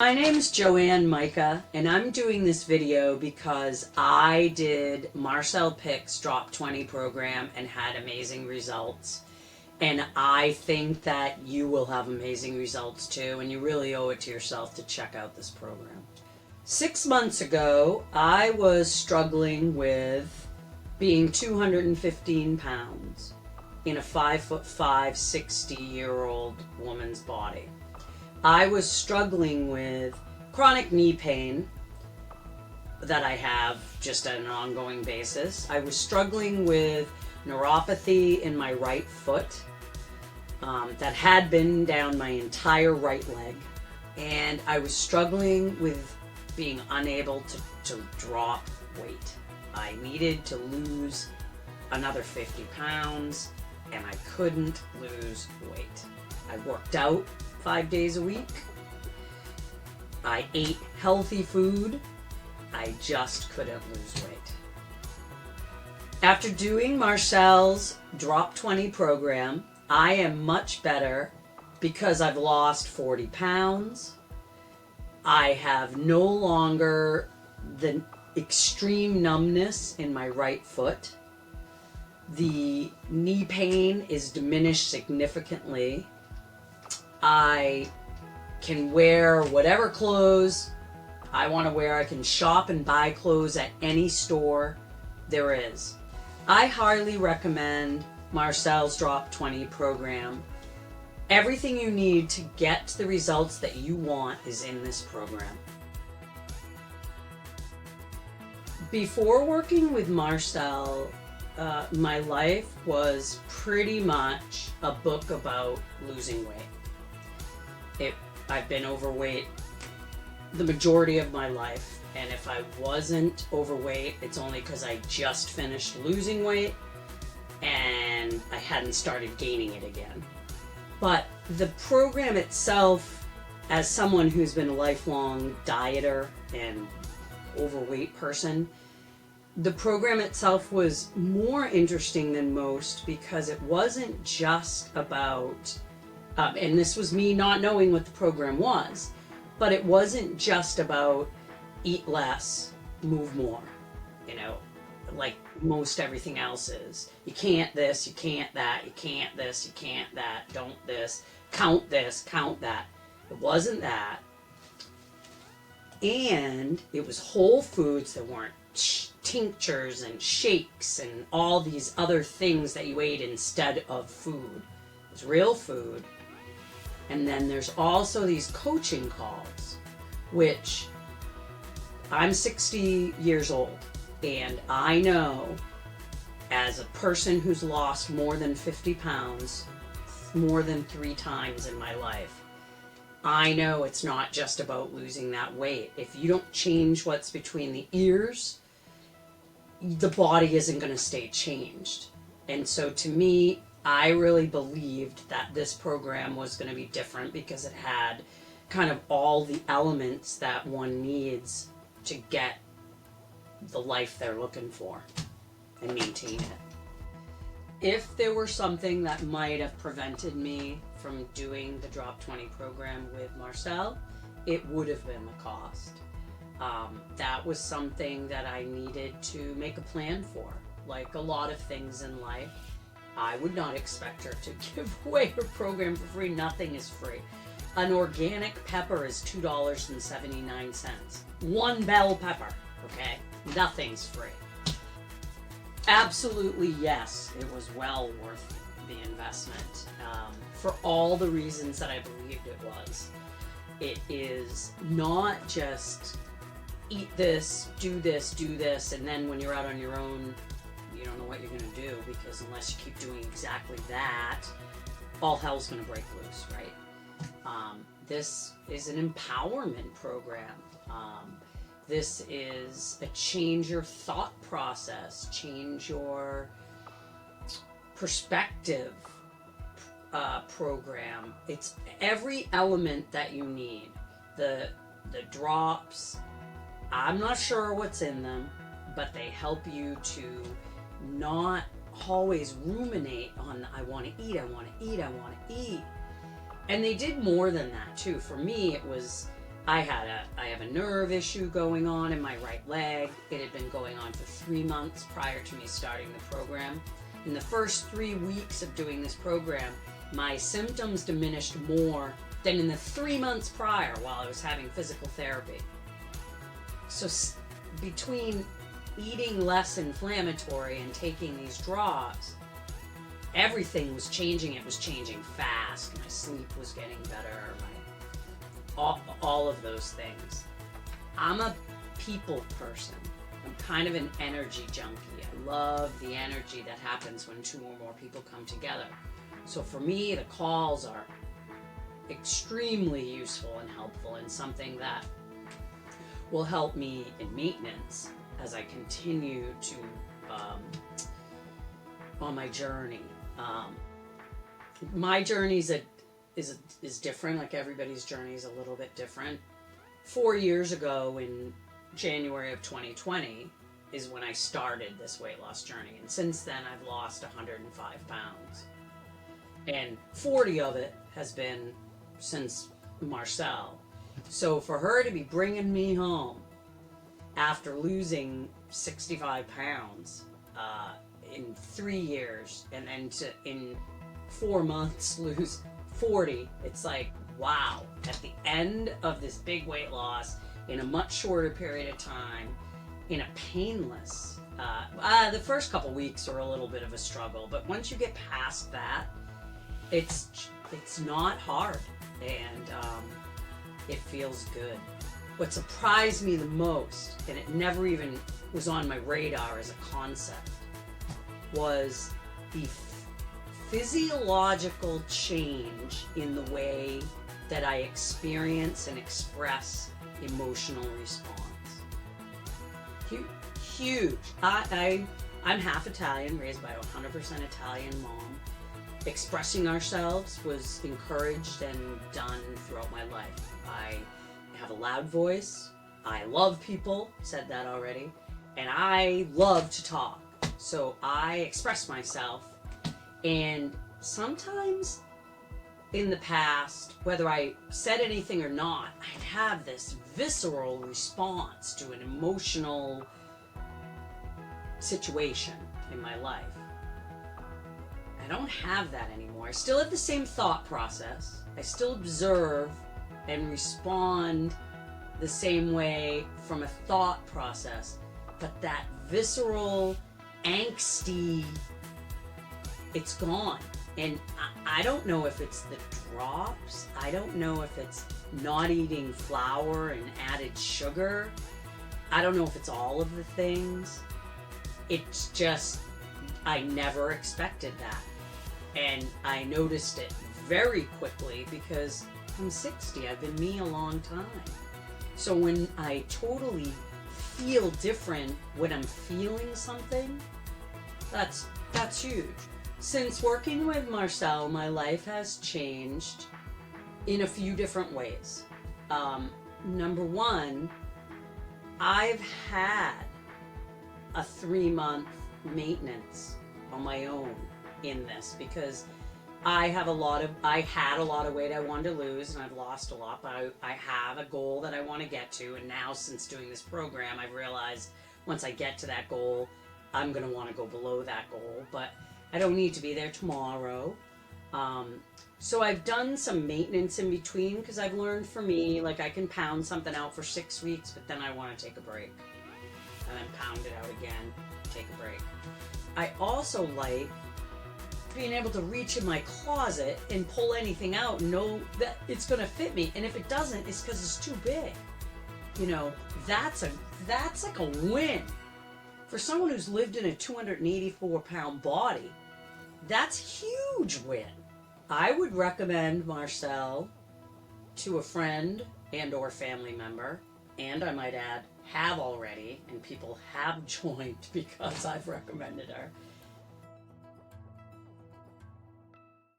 My name is Joanne Majka, and I'm doing this video because I did Marcelle Pick's Drop20 program and had amazing results. And I think that you will have amazing results too, and you really owe it to yourself to check out this program. 6 months ago, I was struggling with being 215 pounds in a 5'5", 60-year-old woman's body. I was struggling with chronic knee pain that I have just on an ongoing basis. I was struggling with neuropathy in my right foot that had been down my entire right leg. And I was struggling with being unable to drop weight. I needed to lose another 50 pounds and I couldn't lose weight. I worked out 5 days a week. I ate healthy food. I just couldn't lose weight. After doing Marcelle's Drop20 program, I am much better because I've lost 40 pounds. I have no longer the extreme numbness in my right foot. The knee pain is diminished significantly. I can wear whatever clothes I want to wear. I can shop and buy clothes at any store there is. I highly recommend Marcelle's Drop20 program. Everything you need to get the results that you want is in this program. Before working with Marcelle, my life was pretty much a book about losing weight. I've been overweight the majority of my life, and if I wasn't overweight, it's only because I just finished losing weight and I hadn't started gaining it again. But the program itself, as someone who's been a lifelong dieter and overweight person, the program itself was more interesting than most because it wasn't just about and this was me not knowing what the program was, but it wasn't just about eat less, move more, like most everything else is. You can't this, you can't that, you can't this, you can't that, don't this, count that. It wasn't that. And it was whole foods that weren't tinctures and shakes and all these other things that you ate instead of food. It was real food. And then there's also these coaching calls, which I'm 60 years old, and I know as a person who's lost more than 50 pounds, more than 3 times in my life, I know it's not just about losing that weight. If you don't change what's between the ears, the body isn't going to stay changed. And so to me, I really believed that this program was going to be different because it had kind of all the elements that one needs to get the life they're looking for and maintain it. If there were something that might have prevented me from doing the Drop20 program with Marcelle, it would have been the cost. That was something that I needed to make a plan for. Like a lot of things in life, I would not expect her to give away her program for free. Nothing is free. An organic pepper is $2.79. One bell pepper, okay? Nothing's free. Absolutely, yes, it was well worth the investment for all the reasons that I believed it was. It is not just eat this, do this, and then when you're out on your own, you don't know what you're going to do, because unless you keep doing exactly that, all hell's going to break loose, right? This is an empowerment program. This is a change your thought process, change your perspective program. It's every element that you need. The drops, I'm not sure what's in them, but they help you to not always ruminate on I want to eat, I want to eat, I want to eat. And they did more than that too. For me, it was I have a nerve issue going on in my right leg. It had been going on for 3 months prior to me starting the program. In the first 3 weeks of doing this program, my symptoms diminished more than in the 3 months prior while I was having physical therapy. So between eating less inflammatory and taking these drops, everything was changing. It was changing fast. My sleep was getting better. All of those things. I'm a people person. I'm kind of an energy junkie. I love the energy that happens when 2 or more people come together. So for me, the calls are extremely useful and helpful, and something that will help me in maintenance as I continue to on my journey. My journey is different. Like, everybody's journey is a little bit different. 4 years ago, in January of 2020, is when I started this weight loss journey, and since then I've lost 105 pounds, and 40 of it has been since Marcelle. So for her to be bringing me home after losing 65 pounds in 3 years, and then to in 4 months lose 40, it's like, wow. At the end of this big weight loss in a much shorter period of time, in a painless, the first couple weeks are a little bit of a struggle, but once you get past that, it's not hard, and it feels good. What surprised me the most, and it never even was on my radar as a concept, was the physiological change in the way that I experience and express emotional response. Huge. I'm half Italian, raised by a 100% Italian mom. Expressing ourselves was encouraged and done throughout my life. I have a loud voice. I love people, said that already. And I love to talk. So I express myself. And sometimes in the past, whether I said anything or not, I'd have this visceral response to an emotional situation in my life. I don't have that anymore. I still have the same thought process. I still observe and respond the same way from a thought process, but that visceral, angsty, it's gone. And I don't know if it's the drops. I don't know if it's not eating flour and added sugar. I don't know if it's all of the things. It's just, I never expected that. And I noticed it very quickly because I'm 60. I've been me a long time. So when I totally feel different when I'm feeling something, that's huge. Since working with Marcelle, my life has changed in a few different ways. Number one, I've had a 3-month maintenance on my own in this because I had a lot of weight I wanted to lose, and I've lost a lot, but I have a goal that I want to get to, and now since doing this program, I've realized once I get to that goal, I'm going to want to go below that goal, but I don't need to be there tomorrow. So I've done some maintenance in between because I've learned for me, like, I can pound something out for 6 weeks, but then I want to take a break. And then pound it out again, take a break. I also like being able to reach in my closet and pull anything out and know that it's going to fit me. And if it doesn't, it's because it's too big. You know, that's like a win. For someone who's lived in a 284-pound body, that's huge win. I would recommend Marcelle to a friend and or family member, and I might add, have already, and people have joined because I've recommended her.